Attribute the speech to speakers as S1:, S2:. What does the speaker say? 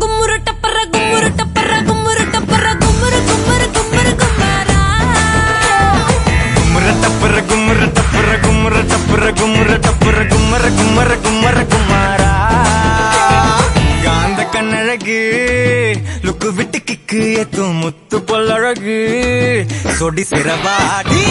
S1: கும்முரு டப்பர கும்முரு டப்பர கும்முரு டப்பர கும்முரு கும்முரு கும்முரு கும்மாரா
S2: கும்முரு டப்பர கும்முரு டப்பர கும்முரு டப்பர கும்முரு டப்பர கும்மர கும்மர கும்மர குமாரா காந்த கண்ணழகு லுக்கு விட்டு கிக்கு ஏத்தும் முத்து பொல்லழகு சொடி சிறவாடி